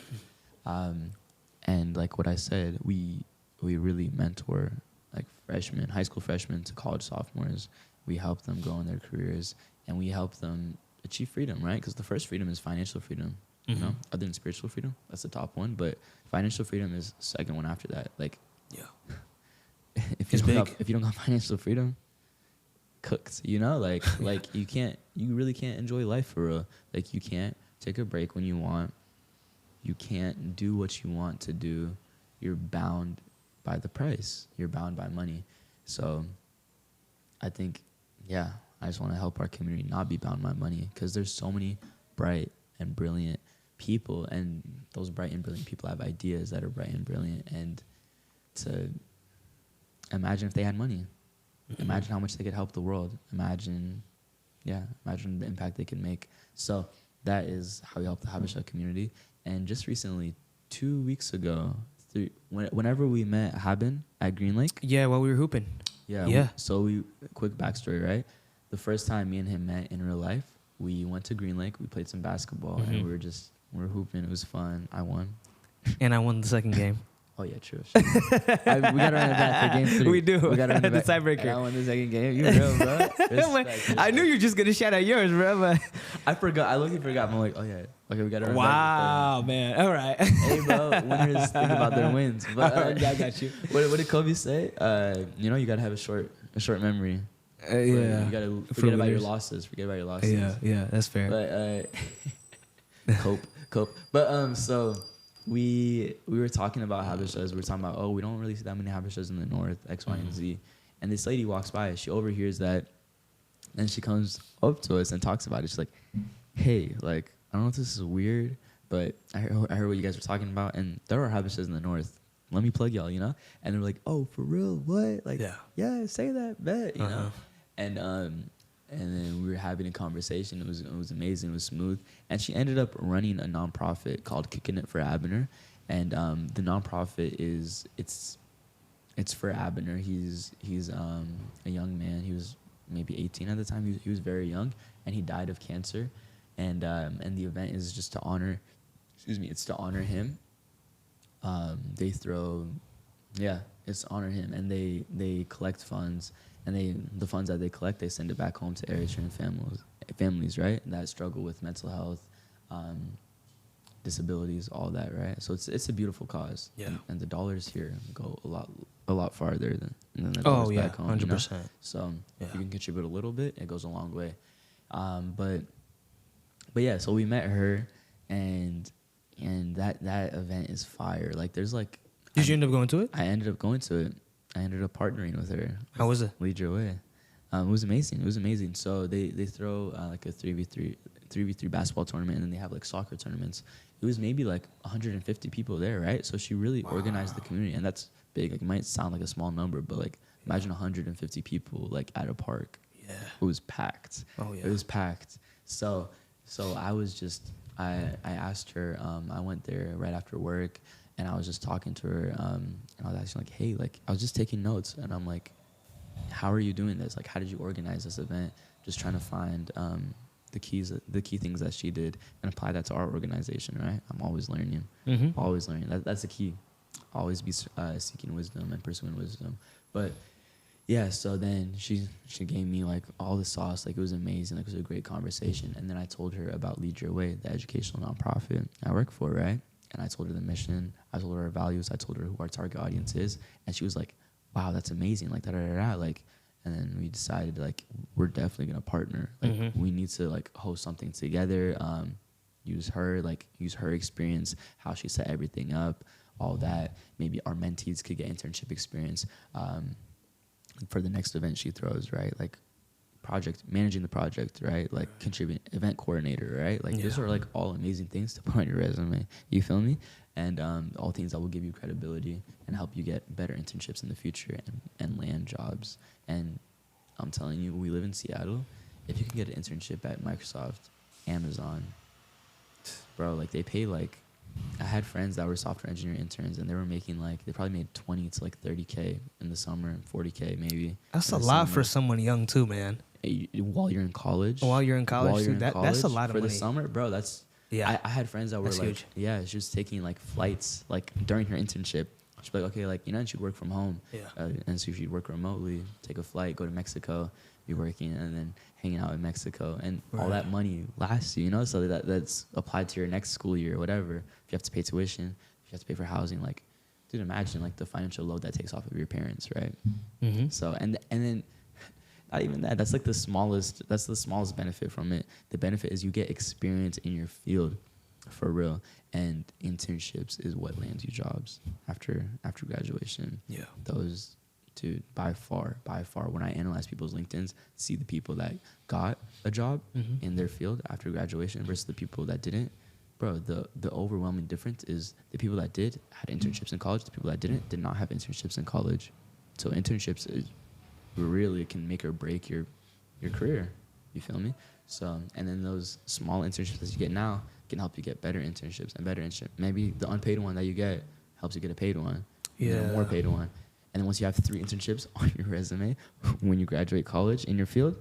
And like what I said, we really mentor like high school freshmen to college sophomores. We help them grow in their careers, and we help them achieve freedom, right? Because the first freedom is financial freedom, you know, other than spiritual freedom. That's the top one, but financial freedom is the second one after that. Like, if you don't got financial freedom, cooked, you know, like you really can't enjoy life for real. Like, you can't take a break when you want. You can't do what you want to do. You're bound by the price. You're bound by money. So I think, I just want to help our community not be bound by money, because there's so many bright and brilliant people, and those bright and brilliant people have ideas that are bright and brilliant. And to imagine if they had money. Imagine how much they could help the world. Imagine the impact they can make. So that is how we help the Habesha community. And just recently, 2 weeks ago, Whenever we met Haben at Green Lake. Yeah, while we were hooping. Yeah. Quick backstory, right? The first time me and him met in real life, we went to Green Lake. We played some basketball, and we were hooping. It was fun. I won. And I won the second game. Oh, yeah, true. We got to run it back for game 3. We do. We got to run it The back. tiebreaker. And I won the second game. You real, bro. Respect. I knew you were just going to shout out yours, bro. But I forgot. I literally forgot. I'm like, oh, yeah. Okay, we got to run wow, man. All right. Hey, bro. Winners think about their wins. But I got you. What did Kobe say? You got to have a short memory. Yeah. You got to forget about your losses. Forget about your losses. Yeah, that's fair. But, cope. But, so... We were talking about Habeshas. We were talking about, we don't really see that many Habeshas in the north, X, Y, and Z. And this lady walks by. She overhears that. And she comes up to us and talks about it. She's like, hey, like, I don't know if this is weird, but I heard what you guys were talking about. And there are Habeshas in the north. Let me plug y'all, you know? And they're like, oh, for real? What? Like, yeah, say that, bet, you know? And then we were having a conversation. It was amazing. It was smooth. And she ended up running a nonprofit called Kicking It for Abner. And the nonprofit it's for Abner. He's a young man. He was maybe 18 at the time. He was very young, and he died of cancer. And the event is just to honor. It's to honor him. It's to honor him, and they collect funds. And the funds that they collect, they send it back home to Eritrean families, right? That struggle with mental health, disabilities, all that, right? So it's a beautiful cause. Yeah. And the dollars here go a lot farther than the dollars back home. 100%. You know? So if you can contribute a little bit, it goes a long way. But yeah, so we met her, and that event is fire. Like there's like. Did you end up going to it? I ended up going to it. I ended up partnering with her. How was it? LeadYourWay. It was amazing. So they throw like a 3v3 basketball tournament, and then they have like soccer tournaments. It was maybe like 150 people there, right? So she really organized the community, and that's big. Like it might sound like a small number, but like imagine 150 people like at a park. Yeah. It was packed. Oh yeah. It was packed. So I was just I asked her. I went there right after work. And I was just talking to her, and I was asking, like, hey, like, I was just taking notes. And I'm like, how are you doing this? Like, how did you organize this event? Just trying to find the key things that she did and apply that to our organization, right? I'm always learning. Always learning. That's the key. Always be seeking wisdom and pursuing wisdom. But, yeah, so then she gave me, like, all the sauce. Like, it was amazing. Like, it was a great conversation. And then I told her about LeadYourWay, the educational nonprofit I work for, right? And I told her the mission. I told her our values. I told her who our target audience is. And she was like, wow, that's amazing. Like, da-da-da-da. Like, and then we decided, like, we're definitely going to partner. Like, we need to, like, host something together, use her experience, how she set everything up, all that. Maybe our mentees could get internship experience for the next event she throws, right? Like, managing the project, right? Like contributing, event coordinator, right? Like those are like all amazing things to put on your resume. You feel me? And all things that will give you credibility and help you get better internships in the future and land jobs. And I'm telling you, we live in Seattle. If you can get an internship at Microsoft, Amazon, bro, like they pay like, I had friends that were software engineer interns, and they were making like, they probably made 20 to like 30K in the summer, and 40K maybe. That's a lot for someone young too, man. While you're in college. That's a lot of money. For the summer, bro, that's... Yeah. I had friends that were like... Huge. Yeah, she was taking like flights like during her internship. She'd be like, okay, like, and she'd work from home. Yeah. And so she'd work remotely, take a flight, go to Mexico, be working, and then hanging out in Mexico. And all that money lasts you, So that's applied to your next school year or whatever. If you have to pay tuition, if you have to pay for housing, like, dude, imagine like the financial load that takes off of your parents, right? So, and then... Not even that. That's like the smallest. That's the smallest benefit from it. The benefit is you get experience in your field, for real. And internships is what lands you jobs after graduation. Yeah. Those, dude, by far. When I analyze people's LinkedIn's, see the people that got a job in their field after graduation versus the people that didn't. Bro, the overwhelming difference is the people that did had internships in college. The people that did not have internships in college. So internships is really can make or break your career. You feel me? So, and then those small internships that you get now can help you get better internships and better internships. Maybe the unpaid one that you get helps you get a paid one, Yeah. a more paid one. And then once you have 3 internships on your resume, when you graduate college in your field,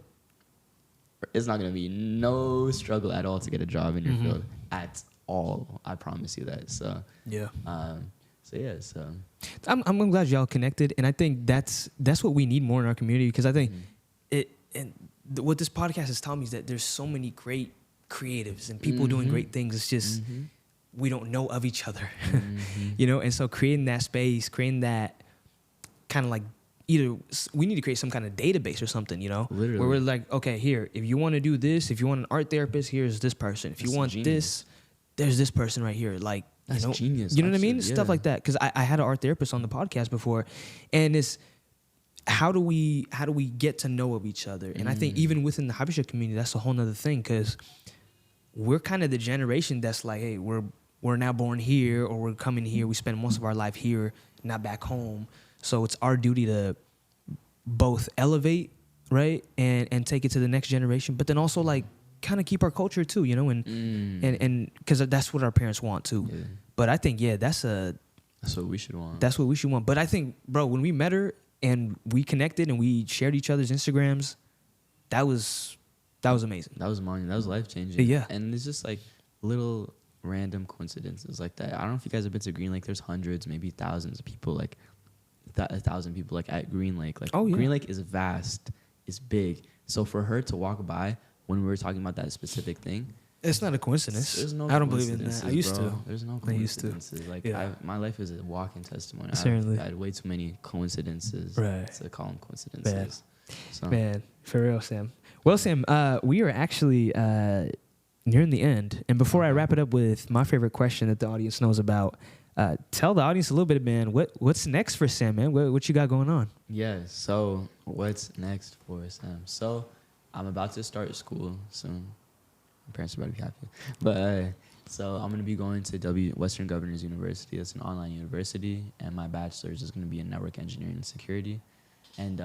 it's not going to be no struggle at all to get a job in your field at all. I promise you that. So, Yeah. So I'm glad y'all connected, and I think that's what we need more in our community, because I think what this podcast has taught me is that there's so many great creatives and people doing great things. It's just we don't know of each other, you know. And so creating that space, creating that kind of like, either we need to create some kind of database or something, you know, Literally. where we're like, okay, here, if you want to do this, if you want an art therapist, here's this person. If you want this, there's this person right here. Like, that's genius. You know what I mean? Yeah. Stuff like that. Because I had an art therapist on the podcast before, and it's how do we get to know of each other? And I think even within the Habesha community, that's a whole nother thing, because we're kind of the generation that's like, hey, we're now born here, or we're coming here. We spend most of our life here, not back home. So it's our duty to both elevate, right, and take it to the next generation, but then also like kind of keep our culture too, you know, and because that's what our parents want too. Yeah. But I think that's what we should want. That's what we should want. But I think, bro, when we met her and we connected and we shared each other's Instagrams, that was amazing. That was mine. That was life changing. Yeah. And it's just like little random coincidences like that. I don't know if you guys have been to Green Lake. There's hundreds, maybe thousands of people, like 1,000 people, like at Green Lake. Like, Green Lake is vast. It's big. So for her to walk by when we were talking about that specific thing, it's not a coincidence. There's no I don't believe in that. I used to. There's no coincidences. Like, my life is a walking testimony. Certainly. I've had way too many coincidences to call them coincidences. Man, for real, Sam. Well, Sam, we are actually nearing the end. And before I wrap it up with my favorite question that the audience knows about, tell the audience a little bit, man. What's next for Sam, man? What you got going on? Yeah, so what's next for Sam? So I'm about to start school soon. My parents are about to be happy. But so I'm going to be going to Western Governors University. That's an online university. And my bachelor's is going to be in network engineering and security. And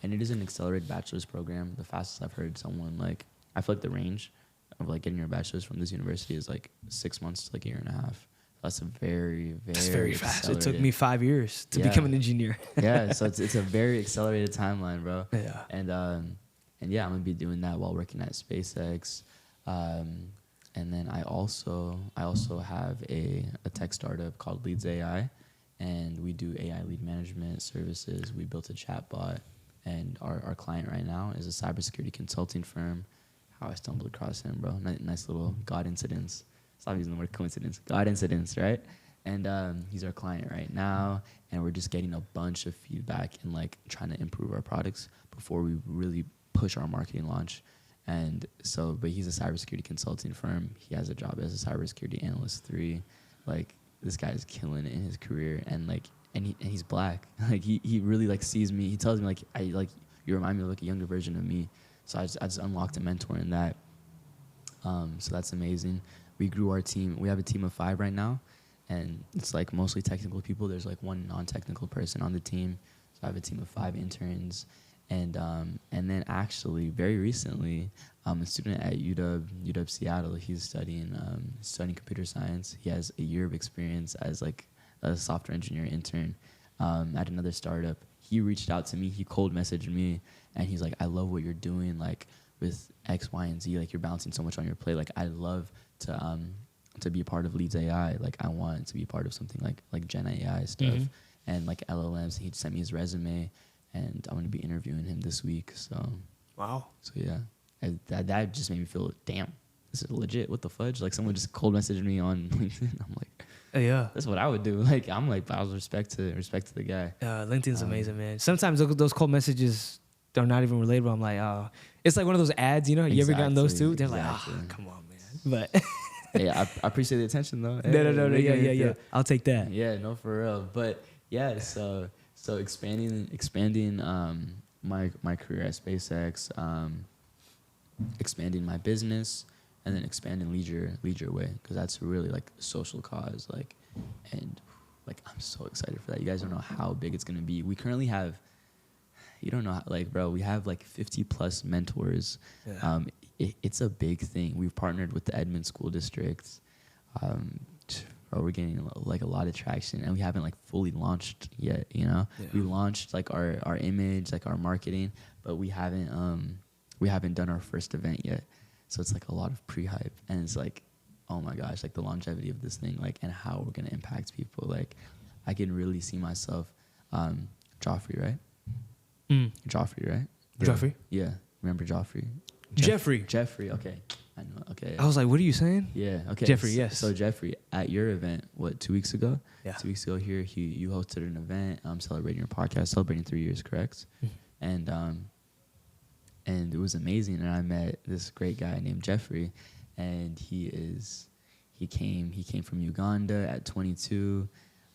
it is an accelerated bachelor's program. The fastest I've heard someone, like, I feel like the range of like getting your bachelor's from this university is like 6 months to like a year and a half. That's a that's very fast. It took me 5 years to become an engineer. Yeah, so it's a very accelerated timeline, bro. Yeah. And yeah, I'm gonna be doing that while working at SpaceX. And then I also have a tech startup called Leads AI, and we do AI lead management services. We built a chatbot, and our client right now is a cybersecurity consulting firm. How I stumbled across him, bro. Nice little God incidents. Stop using the word coincidence. God incidents, right? And he's our client right now, and we're just getting a bunch of feedback and like trying to improve our products before we really push our marketing launch. And so, but he's a cybersecurity consulting firm. He has a job as a cybersecurity analyst 3. Like, this guy is killing it in his career, and he's black. Like, he really like sees me. He tells me like you remind me of like a younger version of me. So I just unlocked a mentor in that. So that's amazing. We grew our team. We have a team of 5 right now, and it's like mostly technical people. There's like 1 non-technical person on the team. So I have a team of 5 interns. And then actually very recently, a student at UW Seattle, he's studying computer science. He has a year of experience as like a software engineer intern at another startup. He reached out to me. He cold messaged me, and he's like, I love what you're doing, like with X, Y, and Z. Like, you're balancing so much on your plate. Like, I'd love to be a part of Leads AI. Like, I want to be a part of something like Gen AI stuff and like LLMs. He sent me his resume, and I'm going to be interviewing him this week. So, wow. So yeah, that just made me feel, damn, this is legit. What the fudge? Like, someone just cold messaged me on LinkedIn. I'm like, yeah, that's what I would do. Like, I'm like, I was respect to the guy. LinkedIn's amazing, man. Sometimes those cold messages are not even relatable. I'm like, oh, it's like one of those ads, you know? You ever gotten those too? They're like, oh, come on, man. But hey, I appreciate the attention though. No. Yeah. I'll take that. Yeah, no, for real. But yeah, so expanding my career at SpaceX, expanding my business, and then expanding LeadYourWay, because that's really like a social cause. Like, and like, I'm so excited for that. You guys don't know how big it's gonna be. We currently have, you don't know, like, bro, we have like 50 plus mentors. It's a big thing. We've partnered with the Edmond School District. bro, we're getting like a lot of traction, and we haven't like fully launched yet. You know, we launched like our image, like our marketing, but we haven't done our first event yet. So it's like a lot of pre-hype, and it's like, oh my gosh, like the longevity of this thing, like, and how we're gonna impact people. Like, I can really see myself, Joffrey, right? Joffrey, right? Joffrey? Yeah, remember Joffrey? Jeffrey. Okay, I know. Okay. I was like, what are you saying? Yeah. Okay. Jeffrey, yes. So Jeffrey, at your event, 2 weeks ago? Yeah. 2 weeks ago here, you hosted an event, celebrating your podcast, celebrating 3 years, correct? And it was amazing. And I met this great guy named Jeffrey, and he came from Uganda at 22.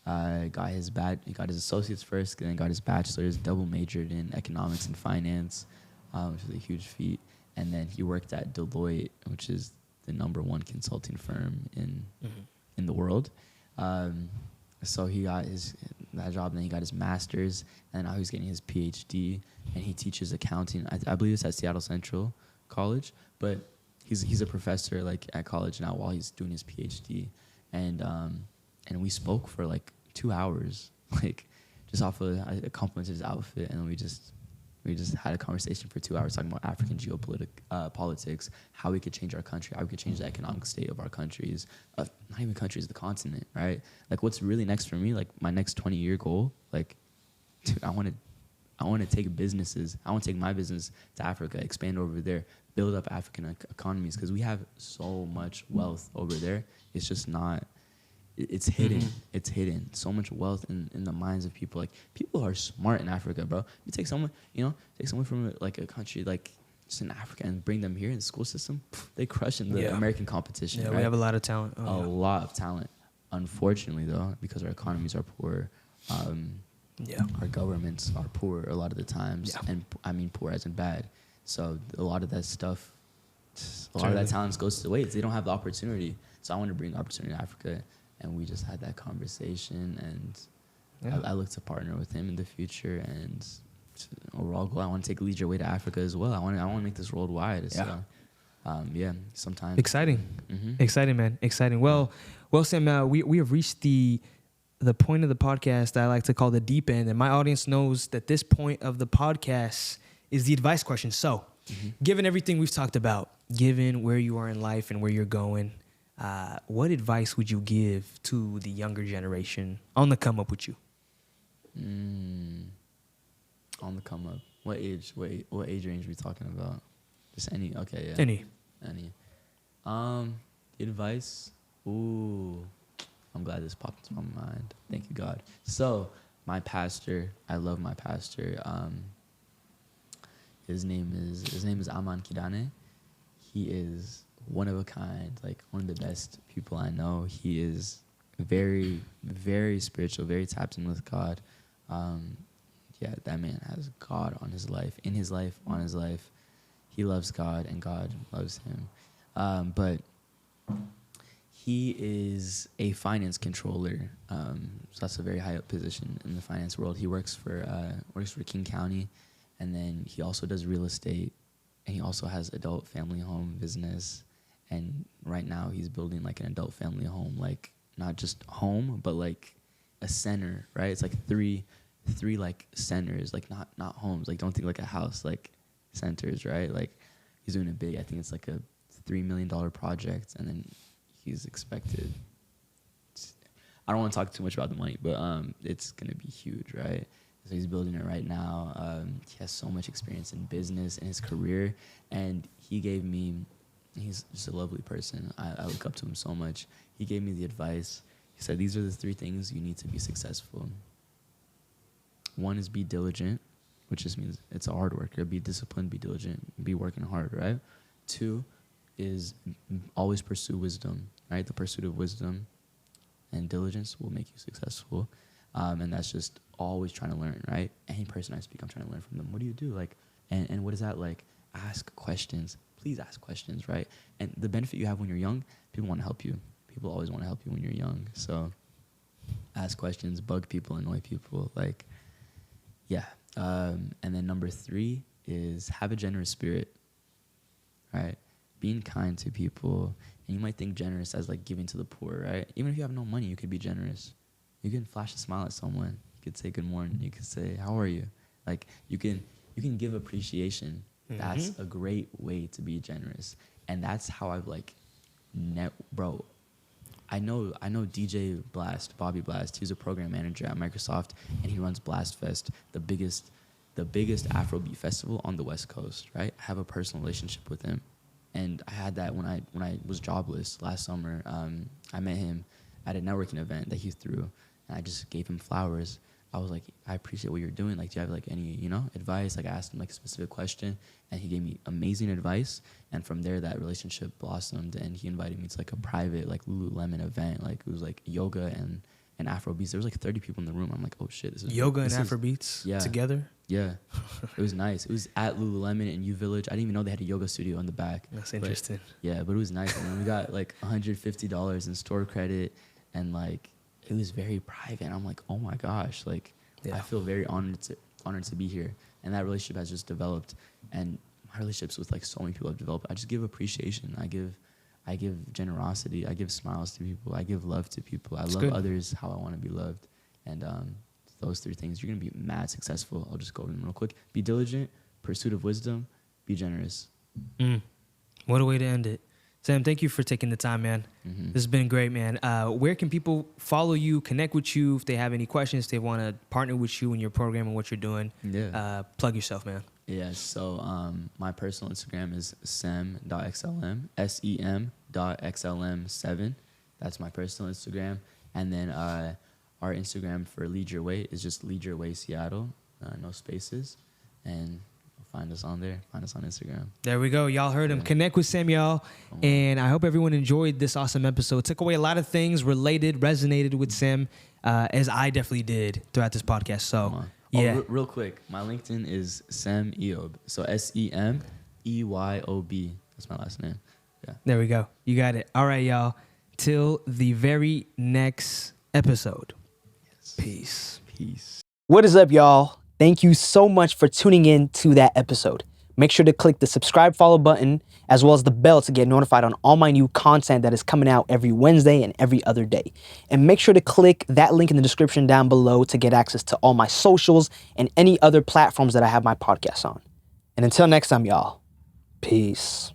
He got his associates first, then got his bachelor's, double majored in economics and finance, which is a huge feat. And then he worked at Deloitte, which is the #1 consulting firm in the world. So he got that job, and then he got his master's, and now he's getting his PhD, and he teaches accounting. I believe it's at Seattle Central College, but he's a professor like at college now while he's doing his PhD, and we spoke for like 2 hours, like just off of I complimented his outfit, and we just had a conversation for 2 hours talking about African politics, how we could change our country, how we could change the economic state of our countries, not even countries, the continent, right? Like, what's really next for me, like my next 20-year goal, like, dude, I want to take businesses, I want to take my business to Africa, expand over there, build up African economies, because we have so much wealth over there. It's just not. It's hidden. It's hidden. So much wealth in the minds of people. Like, people are smart in Africa, bro. You take someone from like a country like just in Africa and bring them here in the school system, they crush in the American competition. Yeah, right? we have a lot of talent. Lot of talent. Unfortunately, though, because our economies are poor, our governments are poor a lot of the times, and I mean poor as in bad. So a lot of that stuff, a lot of that talent goes to waste. They don't have the opportunity. So I want to bring the opportunity to Africa. And we just had that conversation, and I look to partner with him in the future. And overall goal, I want to take LeadYourWay to Africa as well. I want to make this worldwide. So, sometimes exciting, exciting, man, exciting. Well, Sem, we have reached the point of the podcast that I like to call the deep end, and my audience knows that this point of the podcast is the advice question. So, given everything we've talked about, given where you are in life and where you're going, what advice would you give to the younger generation on the come up with you? On the come up. What age? Wait, what age range are we talking about? Just any? Okay, yeah. Any. Advice. Ooh, I'm glad this popped into my mind. Thank you, God. So, my pastor. I love my pastor. His name is Aman Kidane. He is one of a kind, like one of the best people I know. He is very, very spiritual, very tapped in with God. That man has God on his life, in his life, on his life. He loves God, and God loves him. But he is a finance controller, so that's a very high up position in the finance world. He works for King County, and then he also does real estate, and he also has adult family home business. And right now he's building like an adult family home, like not just home, but like a center, right? It's like three like centers, like not homes. Like, don't think like a house, like centers, right? Like, he's doing it big. I think it's like a $3 million project, and then he's expected. I don't want to talk too much about the money, but it's gonna be huge, right? So he's building it right now. He has so much experience in business and his career, and he's just a lovely person. I look up to him so much. He gave me the advice. He said, these are the 3 things you need to be successful. 1 is be diligent, which just means it's a hard worker. Be disciplined, be diligent, be working hard, right? 2 is always pursue wisdom, right? The pursuit of wisdom and diligence will make you successful. And that's just always trying to learn, right? Any person I speak, I'm trying to learn from them. What do you do? Like, and what is that like? Ask questions. Please ask questions, right? And the benefit you have when you're young, people want to help you. People always want to help you when you're young. So ask questions, bug people, annoy people. Like, and then number 3 is have a generous spirit, right? being kind to people. And you might think generous as like giving to the poor, right? Even if you have no money, you could be generous. You can flash a smile at someone. You could say good morning. You could say, how are you? Like you can give appreciation. That's a great way to be generous. And that's how I've like bro. I know DJ Blast, Bobby Blast. He's a program manager at Microsoft, and he runs Blast Fest, the biggest Afrobeat festival on the West Coast. Right? I have a personal relationship with him, and I had that when I was jobless last summer. I met him at a networking event that he threw, and I just gave him flowers. I was like, I appreciate what you're doing. Like, do you have like any, advice? Like, I asked him like a specific question, and he gave me amazing advice. And from there, that relationship blossomed, and he invited me to like a private like Lululemon event. Like, it was like yoga and Afrobeats. There was like 30 people in the room. I'm like, oh shit, this is yoga and Afrobeats together. Yeah, it was nice. It was at Lululemon in U Village. I didn't even know they had a yoga studio in the back. That's interesting. But it was nice. And then we got like $150 in store credit, and like, it was very private, and I'm like, oh my gosh, like I feel very honored to be here, and that relationship has just developed, and my relationships with like so many people have developed. I just give appreciation. I give generosity. I give smiles to people. I give love to people. I love others how I want to be loved, and those three things, you're gonna be mad successful. I'll just go over them real quick. Be diligent, pursuit of wisdom, be generous. What a way to end it. Sem, thank you for taking the time, man. This has been great, man. Where can people follow you, connect with you if they have any questions, if they want to partner with you in your program and what you're doing? Yeah. Plug yourself, man. Yeah, so my personal Instagram is sem.xlm, sem.xlm7. That's my personal Instagram. And then our Instagram for Lead Your Way is just Lead Your Way Seattle, no spaces. And find us on there. Find us on Instagram. There we go. Y'all heard him. Connect with Sem, y'all. And I hope everyone enjoyed this awesome episode. Took away a lot of things, resonated with Sem, as I definitely did throughout this podcast. So, yeah. Real quick, my LinkedIn is Sem Eyob. So SemEyob. That's my last name. Yeah. There we go. You got it. All right, y'all. Till the very next episode. Yes. Peace. What is up, y'all? Thank you so much for tuning in to that episode. Make sure to click the subscribe, follow button, as well as the bell to get notified on all my new content that is coming out every Wednesday and every other day. And make sure to click that link in the description down below to get access to all my socials and any other platforms that I have my podcast on. And until next time, y'all, peace.